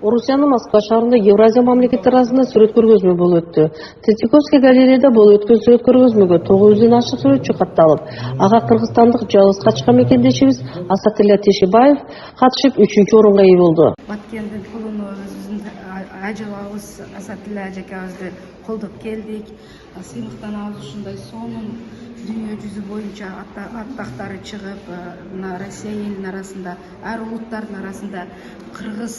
Орусиянын Москва шаарында Евразия мамлекеттери арасында сүрөт көргөзмө болуп өттү. Третьяковский галереяда болуп өткөн сүрөт көргөзмөгө 900дөн ашык сүрөтчү катталып, ага кыргызстандык жалгыз качкан мекендешибиз Асатилла Тешибаев катышып 3-орунга ээ болду. Баткендин пулуну өзүбүздүн ажыбабыз Асатилла ажакабызды колдоп келдик. Сыйлыктан алып ушундай сонун дүйнө жүзү боюнча аттактары чыгып, мына Россия элинин арасында, ар улуттардын арасында кыргыз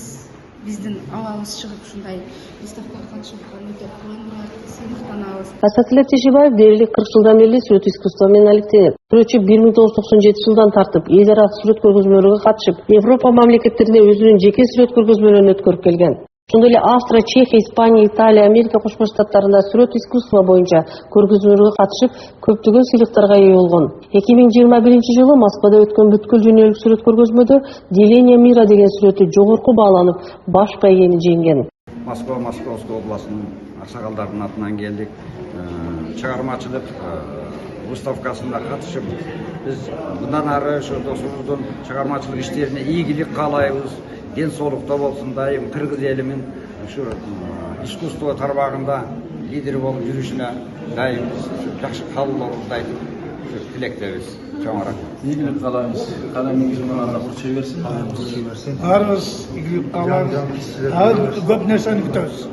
биздин абалыбыз чыгып ушундай выставкага катышып аткан өтө кубандырат, сыйлыктанабыз. Асатилла Тешибаев дээрлик 40 жылдан бери сүрөт искусство менен алектенет. Сүрөтчү 1997 жылдан тартып эл аралык сүрөт көргөзмөлөргө катышып, Европа мамлекеттеринде өзүнүн жеке сүрөт көргөзмөлөрүн өткөрүп келген. Ошондой эле Австрия, Чехия, Испания, Италия, Америка Кошмо Штаттарында сүрөт искусство боюнча көргөзмөлөргө катышып, көптөгөн сыйлыктарга ээ болгон. 2021 жылы Москвада өткөн бүткүл дүйнөлүк сүрөт көргөзмөдө Деление мира деген сүрөтү жогорку бааланып, баш байгени жеңген. Московской областынын аксакалдарынын атынан келдик. Чыгармачылык выставкасына катышып, биз мындан ары ошо досубуздун чыгармачылык иштерине ийгилик каалайбыз. Ден соолукта болсун, дайым кыргыз элимин ушу искусство тармагында лидер болуп жүрүшүнө дайым жакшы каалоолорубузду айтып тилектебиз. Чоңураак ийгилик каалайбыз. Калемиңиз менен Алла курчай берсин. Арыбыз ийгилик каалайбыз. Көп нерсени күтөбүз.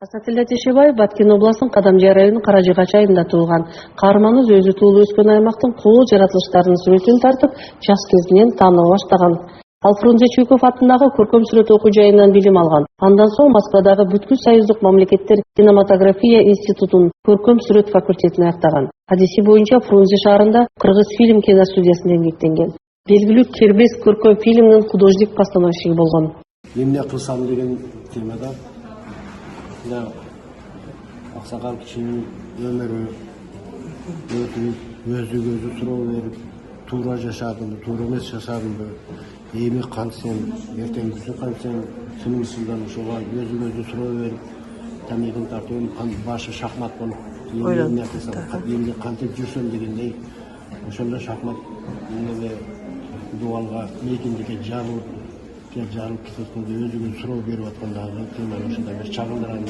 Асатилла Тешибаев Баткен областынын Кадамжай районунун Каражыгач айылында туулган. Каарманыбыз өзү туулуп өскөн аймактын кол жаратылыштарынын сүрөтүн тартып, жаш кезинен тааныла баштаган. Ал Фрунзе Чуйков атындагы көркөм сүрөт окуу жайынан билим алган. Андан соң Москвадагы бүткүл союздук мамлекеттер кинематография институтунун көркөм сүрөт факультетин аяктаган. Адеси боюнча Фрунзе шаарында Кыргыз фильм киностудиясында эмгектенген. Белгилүү Кербез көркөм фильминин художник-постановщиги болгон. Эмне кылсам деген темада аксакал кишинин өмүрү өзү суроо берип, туура жашадымбы, туура эмес жашадымбы, эми кантсем, эртеңгисин кантсем, сынымсыздан ошого өзү суроо берип, тамигин тартып, башы шахмат болуп, эмне кантип жүрсөм дегендей, ошондо шахмат дуалга мейкиндикке жарылып кеткенде өзүгө суроо берип аткандагы теманы ушундай бир чагылдырган.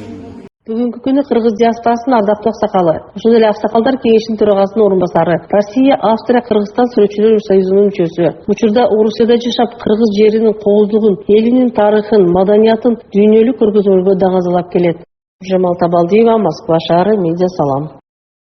Бүгүнкү күнү Кыргыз диаспорасынын ардактуу аксакалы, ошондой эле Аксакалдар кеңешинин төрагасынын орун басары, Россия, Австрия, Кыргызстан сүрөтчүлөр союзунун мүчөсү. Учурда Орусияда жашап, кыргыз жеринин кооздугун, элинин тарыхын, маданиятын дүйнөлүк көргөзмөлгө даңазалап келет. Жамал Табалдиева, Москва шаары, Медиа Салам.